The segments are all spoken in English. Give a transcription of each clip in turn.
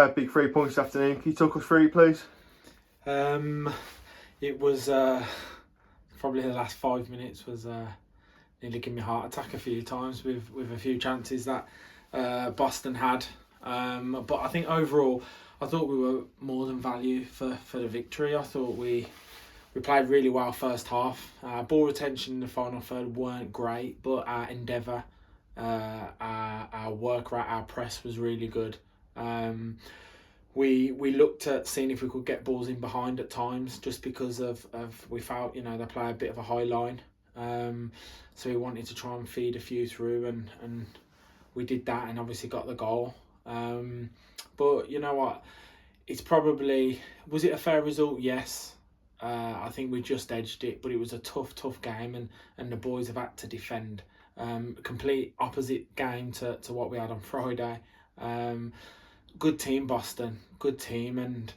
Big 3 points this afternoon. Can you talk us through it, please? It was probably the last 5 minutes was nearly giving me a heart attack a few times with a few chances that Boston had. But I think overall, I thought we were more than value for the victory. I thought we played really well first half. Ball retention in the final third weren't great, but our endeavour, our work rate, our press was really good. We looked at seeing if we could get balls in behind at times, just because of we felt they play a bit of a high line, so we wanted to try and feed a few through, and we did that, and obviously got the goal. But you know what, it's probably, was it a fair result? Yes. I think we just edged it, but it was a tough game, and the boys have had to defend. Complete opposite game to what we had on Friday. Good team, Boston. Good team, and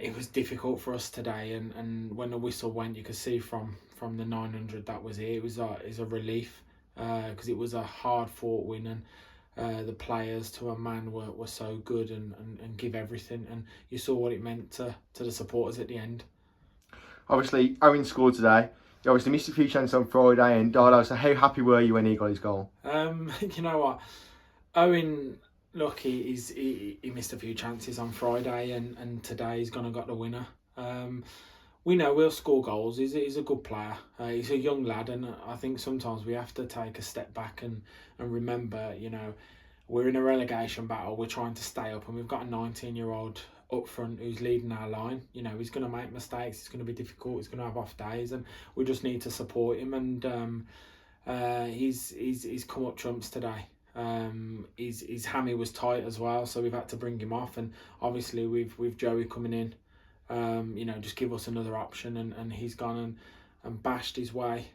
it was difficult for us today. And when the whistle went, you could see from the 900 that was it. It was a relief, because it was a hard fought win, and the players to a man were so good and give everything. And you saw what it meant to the supporters at the end. Obviously, Owen scored today. You obviously missed a few chances on Friday, and Darlo, so how happy were you when he got his goal? You know what, Owen, look, he missed a few chances on Friday, and today he's gone and got the winner. We know we'll score goals. He's a good player. He's a young lad, and I think sometimes we have to take a step back and remember, we're in a relegation battle. We're trying to stay up, and we've got a 19-year-old up front who's leading our line. He's going to make mistakes. It's going to be difficult. He's going to have off days, and we just need to support him. And he's come up trumps today. His hammy was tight as well, so we've had to bring him off. And obviously with Joey coming in, just give us another option. And he's gone and bashed his way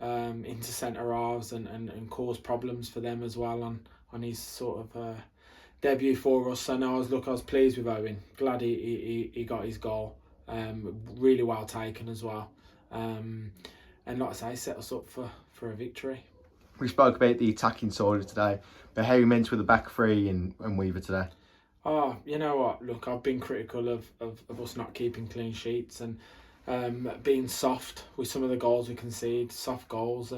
into centre halves and caused problems for them as well on his sort of debut for us. So no, I was pleased with Owen. Glad he got his goal. Really well taken as well. And like I say, set us up for a victory. We spoke about the attacking side of today, but how you meant with the back three and Weaver today? Oh, you know what? Look, I've been critical of us not keeping clean sheets and being soft with some of the goals we concede, soft goals.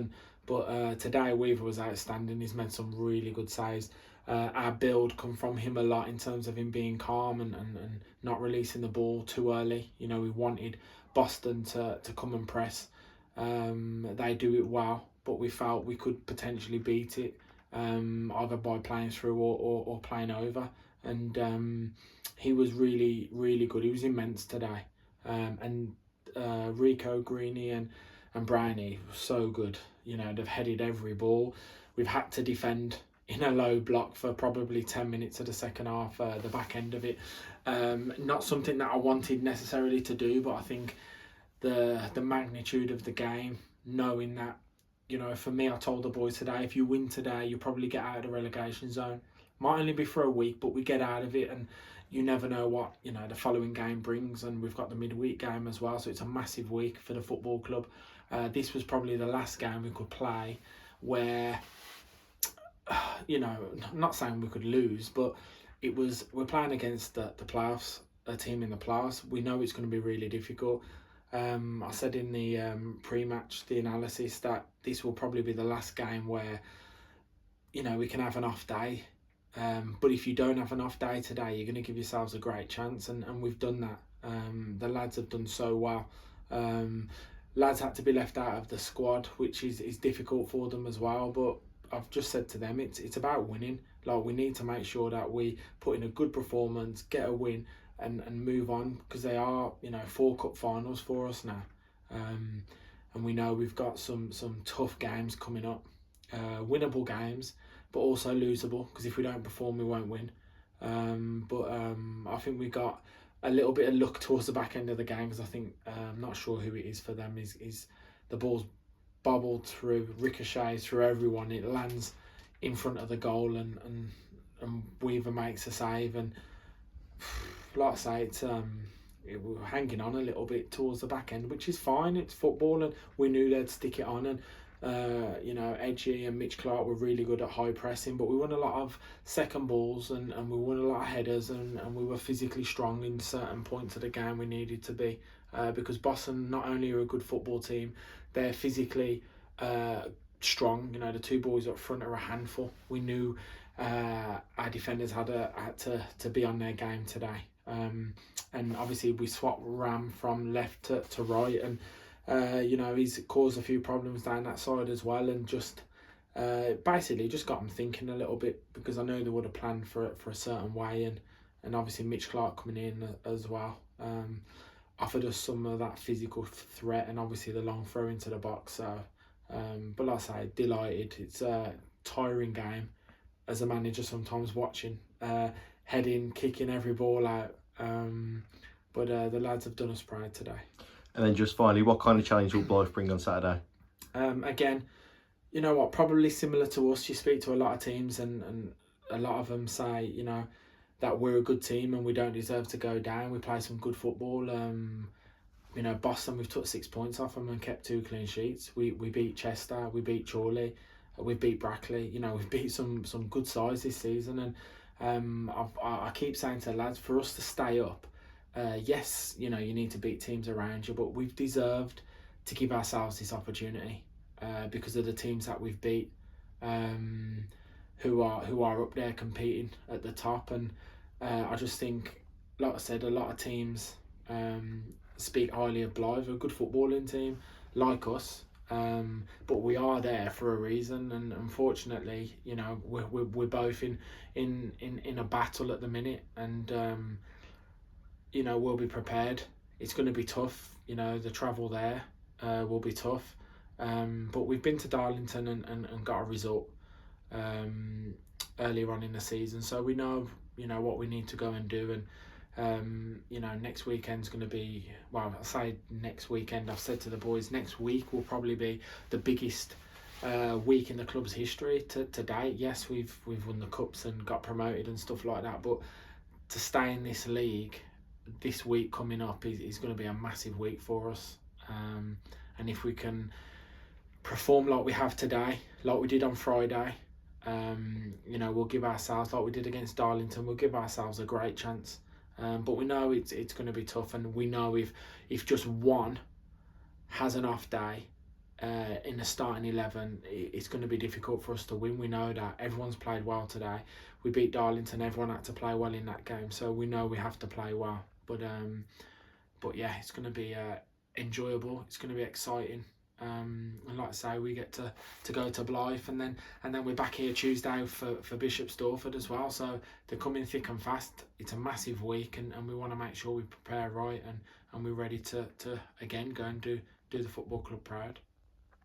But today Weaver was outstanding. He's made some really good saves. Our build come from him a lot in terms of him being calm and not releasing the ball too early. We wanted Boston to come and press. They do it well, but we felt we could potentially beat it either by playing through or playing over. And he was really, really good. He was immense today. And Rico, Greeny and Brownie were so good. They've headed every ball. We've had to defend in a low block for probably 10 minutes of the second half, the back end of it. Not something that I wanted necessarily to do, but I think the magnitude of the game, knowing that, for me, I told the boys today, if you win today, you probably get out of the relegation zone. Might only be for a week, but we get out of it, and you never know what the following game brings. And we've got the midweek game as well, so it's a massive week for the football club. This was probably the last game we could play where, I'm not saying we could lose, but we're playing against the playoffs, a team in the playoffs. We know it's going to be really difficult. I said in the pre-match, the analysis, that this will probably be the last game where we can have an off day. But if you don't have an off day today, you're going to give yourselves a great chance, and we've done that. The lads have done so well. Lads had to be left out of the squad, which is difficult for them as well. But I've just said to them, it's about winning. Like, we need to make sure that we put in a good performance, get a win, and move on, because they are 4 cup finals for us now. And we know we've got some tough games coming up, winnable games, but also losable, because if we don't perform, we won't win. But I think we got a little bit of luck towards the back end of the game, because I think, I'm not sure who it is for them, is the ball's bobbled through, ricochets through everyone, it lands in front of the goal, and Weaver makes a save. And like I say, we were hanging on a little bit towards the back end, which is fine. It's football, and we knew they'd stick it on, and Edgy and Mitch Clark were really good at high pressing, but we won a lot of second balls and we won a lot of headers, and we were physically strong in certain points of the game we needed to be, because Boston not only are a good football team, they're physically strong. The two boys up front are a handful. We knew our defenders had to be on their game today, and obviously we swapped Ram from left to right, and he's caused a few problems down that side as well, and just basically just got them thinking a little bit, because I know they would have planned for a certain way, and obviously Mitch Clark coming in as well offered us some of that physical threat, and obviously the long throw into the box. So, but like I say, delighted. It's a tiring game as a manager sometimes, watching, heading, kicking every ball out. But the lads have done us proud today. And then just finally, what kind of challenge will Blythe bring on Saturday? Again, probably similar to us. You speak to a lot of teams, and a lot of them say, that we're a good team and we don't deserve to go down. We play some good football. Boston, we've took 6 points off them and kept 2 clean sheets. We beat Chester, we beat Chorley, we beat Brackley. We've beat some good sides this season, and I keep saying to the lads, for us to stay up, yes, you need to beat teams around you, but we've deserved to give ourselves this opportunity because of the teams that we've beat, who are up there competing at the top. And I just think, like I said, a lot of teams speak highly of Blythe, a good footballing team like us, but we are there for a reason, and unfortunately, we're both in a battle at the minute, and we'll be prepared. It's going to be tough. The travel there will be tough, but we've been to Darlington and got a result earlier on in the season, so we know what we need to go and do. And next weekend's going to be, well, I say next weekend, I've said to the boys, next week will probably be the biggest week in the club's history to date. Yes, we've won the cups and got promoted and stuff like that, but to stay in this league this week coming up is going to be a massive week for us, and if we can perform like we have today, like we did on Friday, we'll give ourselves, like we did against Darlington, we'll give ourselves a great chance. But we know it's going to be tough, and we know if just one has an off day in the starting 11, it's going to be difficult for us to win. We know that everyone's played well today. We beat Darlington, everyone had to play well in that game, so we know we have to play well. But yeah, it's going to be enjoyable. It's going to be exciting. And like I say, we get to go to Blythe, and then we're back here Tuesday for Bishop Stortford as well. So they're coming thick and fast. It's a massive week, and we want to make sure we prepare right, and we're ready to again go and do the football club proud.